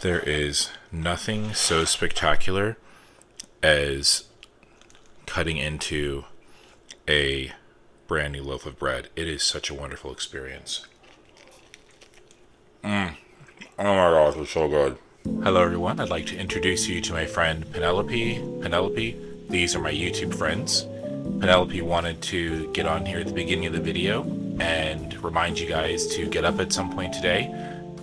There is nothing so spectacular as cutting into a brand new loaf of bread. It is such a wonderful experience. Oh my gosh, it's so good. Hello everyone, I'd like to introduce you to my friend Penelope, these are my YouTube friends. Penelope wanted to get on here at the beginning of the video and remind you guys to get up at some point today,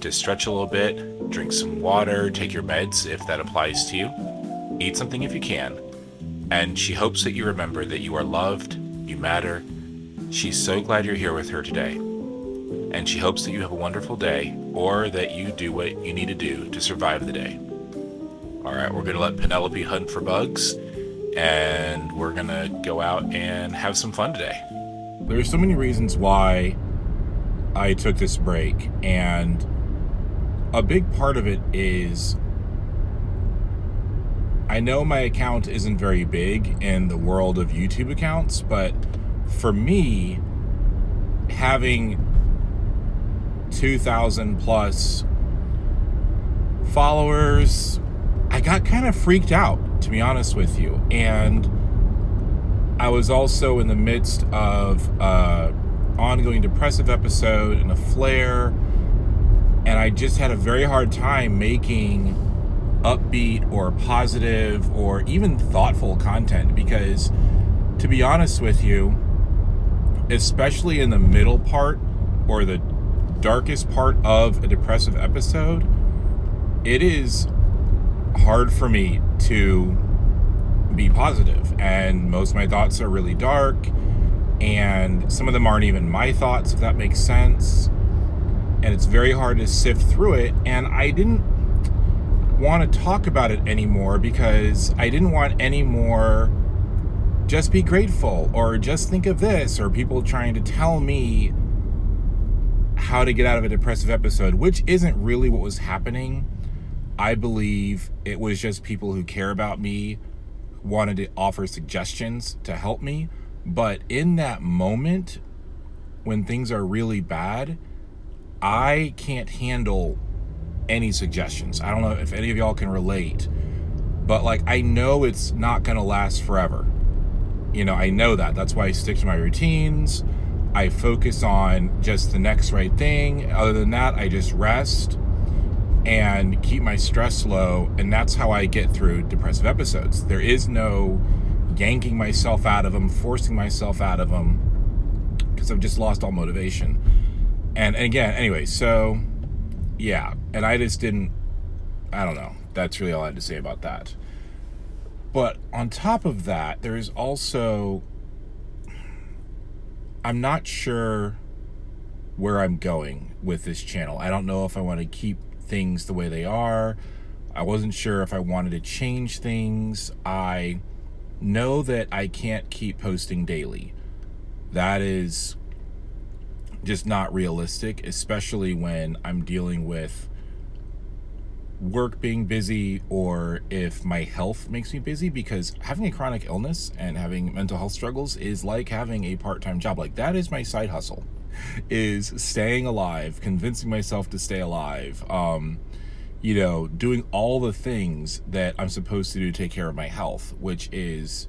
to stretch a little bit, drink some water, take your meds if that applies to you, eat something if you can, and she hopes that you remember that you are loved, you matter. She's so glad you're here with her today, and she hopes that you have a wonderful day, or that you do what you need to do to survive the day. Alright, we're going to let Penelope hunt for bugs, and we're going to go out and have some fun today. There's so many reasons why I took this break, and a big part of it is I know my account isn't very big in the world of YouTube accounts, but for me, having 2,000 plus followers, I got kind of freaked out, to be honest with you. And I was also in the midst of ongoing depressive episode and a flare, and I just had a very hard time making upbeat or positive or even thoughtful content, because to be honest with you, especially in the middle part or the darkest part of a depressive episode, it is hard for me to be positive, and most of my thoughts are really dark, and some of them aren't even my thoughts, if that makes sense, and it's very hard to sift through it. And I didn't want to talk about it anymore because I didn't want any more just be grateful or just think of this, or people trying to tell me how to get out of a depressive episode, which isn't really what was happening. I believe it was just people who care about me wanted to offer suggestions to help me. But in that moment, when things are really bad, I can't handle any suggestions. I don't know if any of y'all can relate, but like, I know it's not gonna last forever. You know, I know that. That's why I stick to my routines. I focus on just the next right thing. Other than that, I just rest and keep my stress low, and that's how I get through depressive episodes. There is no yanking myself out of them, forcing myself out of them, because I've just lost all motivation. And again, anyway, so yeah, and I just didn't, I don't know. That's really all I had to say about that. But on top of that, there's also, I'm not sure where I'm going with this channel. I don't know if I want to keep things the way they are. I wasn't sure if I wanted to change things. I know that I can't keep posting daily. That is just not realistic, especially when I'm dealing with work being busy, or if my health makes me busy, because having a chronic illness and having mental health struggles is like having a part-time job. Like, that is my side hustle, is staying alive, convincing myself to stay alive, you know, doing all the things that I'm supposed to do to take care of my health, which is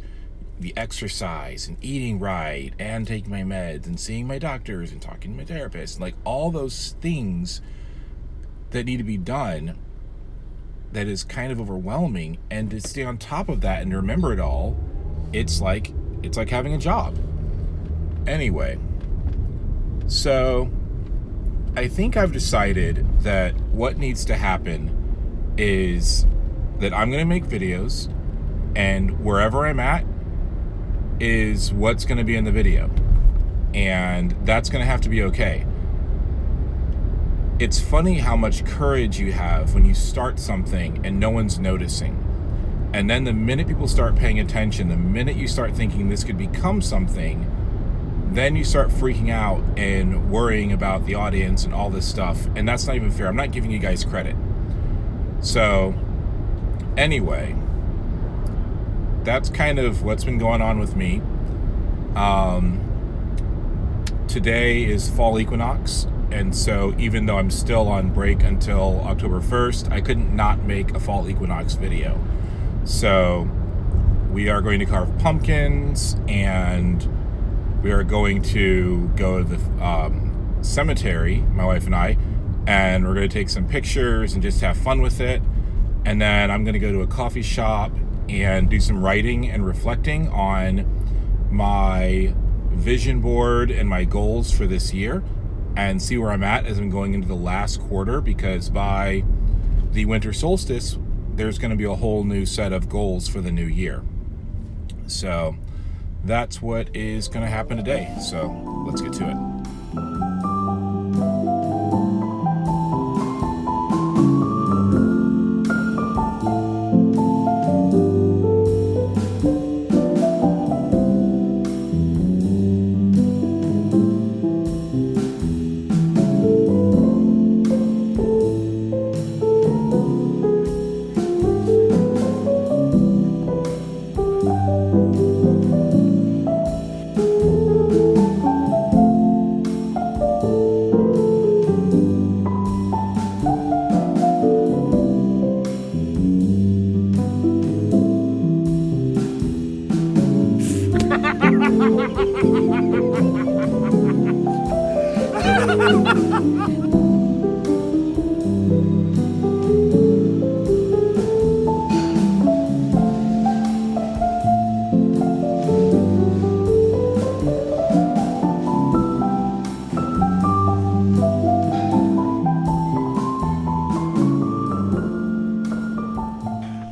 the exercise and eating right and taking my meds and seeing my doctors and talking to my therapist, like all those things that need to be done. That is kind of overwhelming, and to stay on top of that and to remember it all, it's like having a job. Anyway, so I think I've decided that what needs to happen is that I'm going to make videos, and wherever I'm at is what's going to be in the video, and that's going to have to be okay. It's funny how much courage you have when you start something and no one's noticing. And then the minute people start paying attention, the minute you start thinking this could become something, then you start freaking out and worrying about the audience and all this stuff. And that's not even fair. I'm not giving you guys credit. So anyway, that's kind of what's been going on with me. Today is Fall Equinox. And so even though I'm still on break until October 1st, I couldn't not make a Fall Equinox video. So we are going to carve pumpkins, and we are going to go to the cemetery, my wife and I, and we're going to take some pictures and just have fun with it. And then I'm going to go to a coffee shop and do some writing and reflecting on my vision board and my goals for this year, and see where I'm at as I'm going into the last quarter, because by the winter solstice, there's going to be a whole new set of goals for the new year. So that's what is going to happen today. So let's get to it.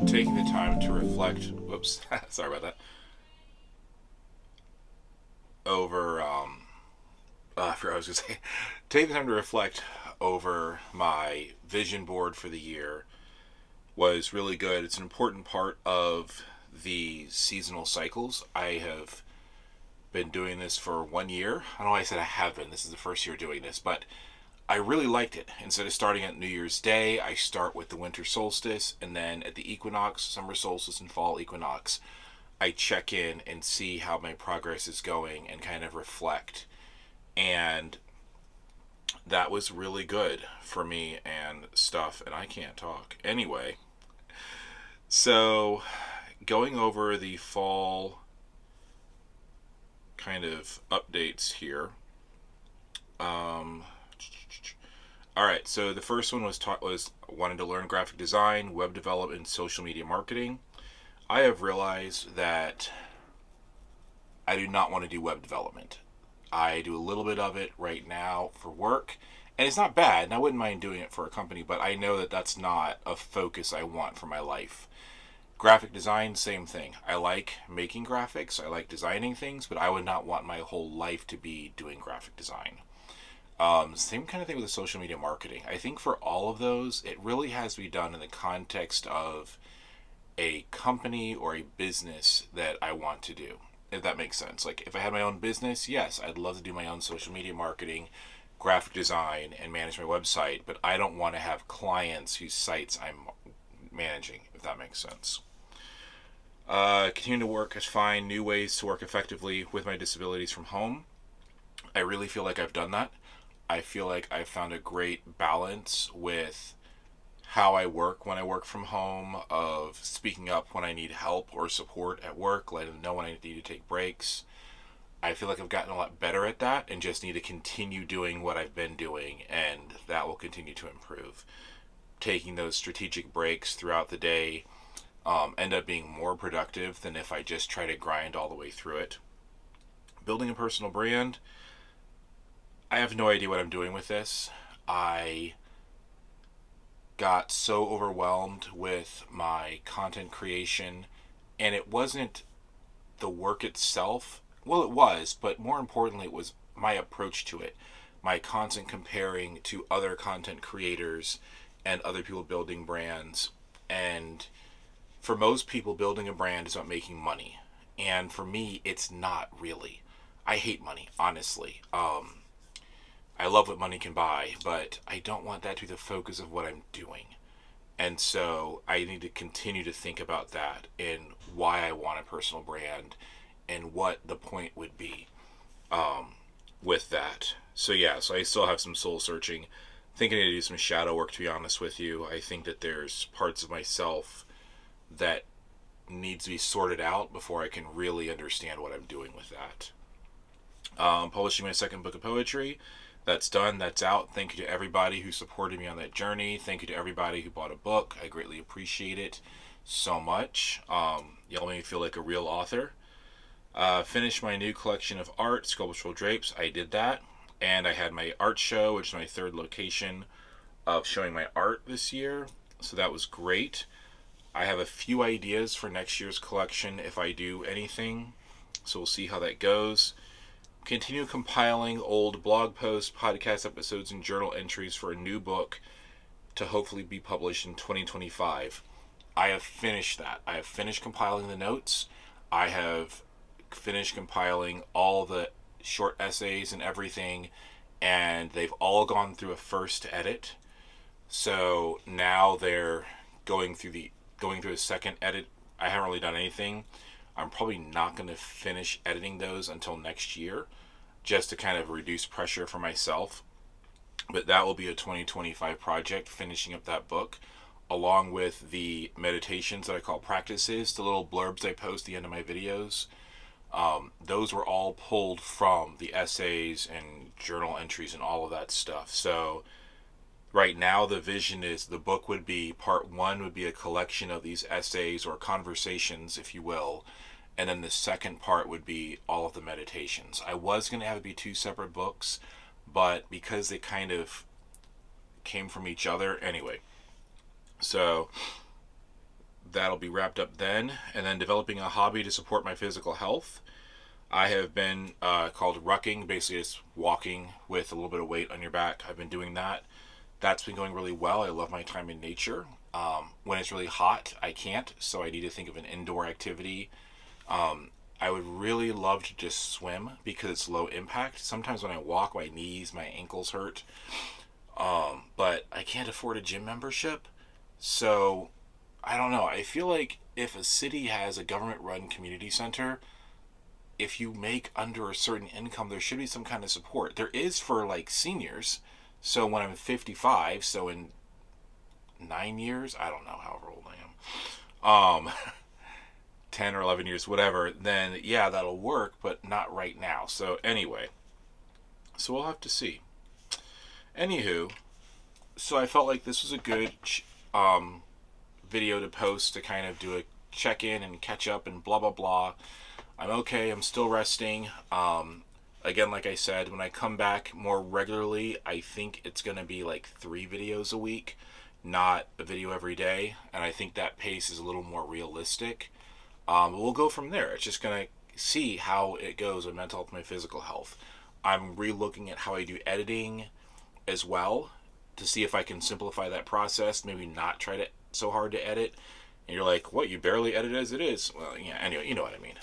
Taking the time to reflect, whoops, sorry about that, over, I forgot what I was going to say. Taking the time to reflect over my vision board for the year was really good. It's an important part of the seasonal cycles. I have been doing this for 1 year. I don't know why I said I have been. This is the first year doing this, but I really liked it. Instead of starting at New Year's Day, I start with the winter solstice, and then at the equinox, summer solstice, and fall equinox, I check in and see how my progress is going and kind of reflect. And that was really good for me and stuff, and I can't talk. Anyway, so going over the fall kind of updates here. All right, so the first one was wanting to learn graphic design, web development, and social media marketing. I have realized that I do not want to do web development. I do a little bit of it right now for work, and it's not bad, and I wouldn't mind doing it for a company, but I know that that's not a focus I want for my life. Graphic design, same thing. I like making graphics, I like designing things, but I would not want my whole life to be doing graphic design. Same kind of thing with the social media marketing. I think for all of those, it really has to be done in the context of a company or a business that I want to do, if that makes sense. Like if I had my own business, yes, I'd love to do my own social media marketing, graphic design, and manage my website, but I don't want to have clients whose sites I'm managing, if that makes sense. Continue to work is find new ways to work effectively with my disabilities from home. I really feel like I've done that. I feel like I've found a great balance with how I work when I work from home, of speaking up when I need help or support at work, letting them know when I need to take breaks. I feel like I've gotten a lot better at that and just need to continue doing what I've been doing, and that will continue to improve. Taking those strategic breaks throughout the day end up being more productive than if I just try to grind all the way through it. Building a personal brand. I have no idea what I'm doing with this. I got so overwhelmed with my content creation, and it wasn't the work itself. Well, it was, but more importantly, it was my approach to it. My constant comparing to other content creators and other people building brands. And for most people, building a brand is about making money. And for me, it's not really. I hate money, honestly. I love what money can buy, but I don't want that to be the focus of what I'm doing. And so I need to continue to think about that and why I want a personal brand and what the point would be with that. So yeah, so I still have some soul searching. Thinking to do some shadow work, to be honest with you. I think that there's parts of myself that needs to be sorted out before I can really understand what I'm doing with that. Publishing my second book of poetry. That's done. That's out. Thank you to everybody who supported me on that journey. Thank you to everybody who bought a book. I greatly appreciate it so much. Y'all made me feel like a real author. Finished my new collection of art, sculptural drapes. I did that. And I had my art show, which is my third location of showing my art this year. So that was great. I have a few ideas for next year's collection if I do anything. So we'll see how that goes. Continue compiling old blog posts, podcast episodes, and journal entries for a new book to hopefully be published in 2025. I have finished that. I have finished compiling the notes. I have finished compiling all the short essays and everything, and they've all gone through a first edit. So now they're going through a second edit. I haven't really done anything. I'm probably not going to finish editing those until next year, just to kind of reduce pressure for myself. But that will be a 2025 project, finishing up that book, along with the meditations that I call practices, the little blurbs I post at the end of my videos. Those were all pulled from the essays and journal entries and all of that stuff. So right now the vision is the book would be, part one would be a collection of these essays or conversations, if you will, and then the second part would be all of the meditations. I was going to have it be two separate books, but because they kind of came from each other anyway. So that'll be wrapped up then. And then developing a hobby to support my physical health. I have been called rucking, basically just walking with a little bit of weight on your back. I've been doing that. That's been going really well. I love my time in nature. When it's really hot, I can't, so I need to think of an indoor activity. I would really love to just swim because it's low impact. Sometimes when I walk, my knees, my ankles hurt. But I can't afford a gym membership. So I don't know. I feel like if a city has a government-run community center, if you make under a certain income, there should be some kind of support. There is for like seniors. So when I'm 55, so in 9 years, I don't know however old I am, 10 or 11 years, whatever, then yeah, that'll work, but not right now. So anyway, so we'll have to see. Anywho, so I felt like this was a good video to post to kind of do a check-in and catch up and blah, blah, blah. I'm okay. I'm still resting. Again, like I said, when I come back more regularly, I think it's going to be like 3 videos a week, not a video every day. And I think that pace is a little more realistic. We'll go from there. It's just going to see how it goes with mental health and my physical health. I'm re-looking at how I do editing as well to see if I can simplify that process, maybe not try to so hard to edit. And you're like, what, you barely edit as it is? Well, yeah, anyway, you know what I mean.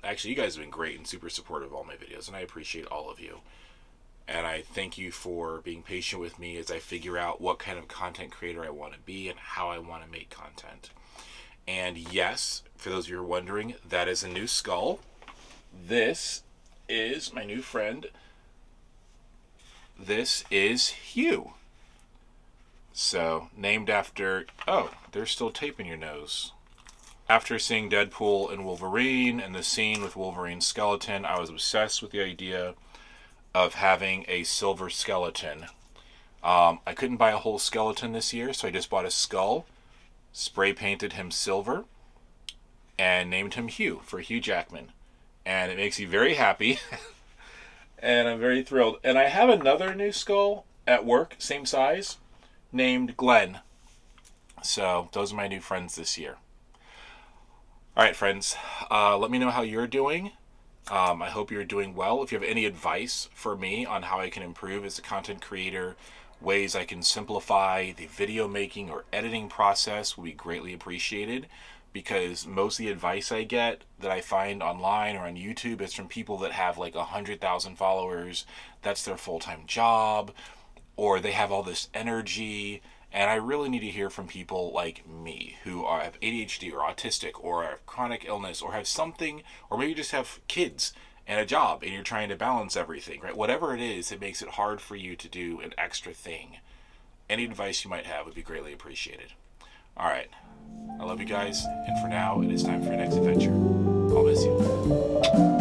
Actually, you guys have been great and super supportive of all my videos, and I appreciate all of you. And I thank you for being patient with me as I figure out what kind of content creator I want to be and how I want to make content. And yes, for those of you who are wondering, that is a new skull. This is my new friend. This is Hugh. So, named after... Oh, there's still tape in your nose. After seeing Deadpool and Wolverine and the scene with Wolverine's skeleton, I was obsessed with the idea of having a silver skeleton. I couldn't buy a whole skeleton this year, so I just bought a skull, spray painted him silver, and named him Hugh for Hugh Jackman. And it makes me very happy. And I'm very thrilled. And I have another new skull at work, same size, named Glenn. So those are my new friends this year. All right, friends. Let me know how you're doing. I hope you're doing well. If you have any advice for me on how I can improve as a content creator, ways I can simplify the video making or editing process would be greatly appreciated, because most of the advice I get that I find online or on YouTube is from people that have like 100,000 followers. That's their full-time job, or they have all this energy. And I really need to hear from people like me who have ADHD or autistic or have chronic illness or have something, or maybe just have kids and a job, and you're trying to balance everything, right? Whatever it is, it makes it hard for you to do an extra thing. Any advice you might have would be greatly appreciated. All right. I love you guys, and for now, it is time for your next adventure. I'll miss you.